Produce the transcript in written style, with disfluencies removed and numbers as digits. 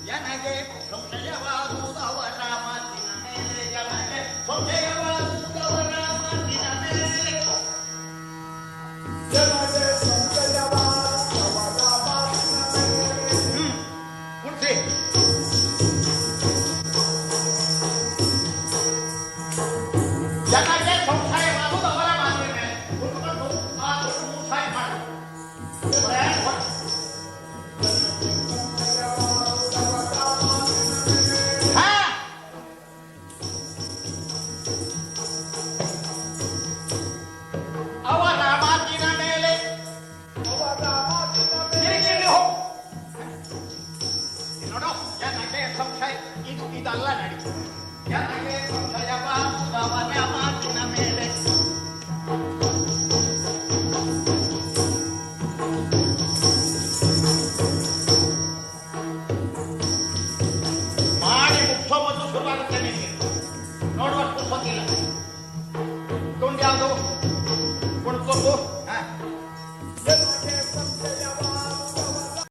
ಜನಗೆ ಸಂಶಯವಾದುದವರ ಮಾತಿನ ಮೇಲೆ ಜನಗೆ ಸಂಶಯವಾದುದವರ ಮಾತಿನ ಮೇಲೆ ಜನಗೆ ಸಂಶಯವಾದುದವರ ಮಾತಿನ ಮೇಲೆ ಮುಟ್ಟಿ ಜನಗೆ ಸಂಶಯವಾದುದವರ ಮಾತಿನ ಮೇಲೆ ಕುತ್ಕೊಂಡು ಮಾತು ಮುಸಾಯಿ ಮಾಡಿ ಇದಲ್ಲ ನಡಿ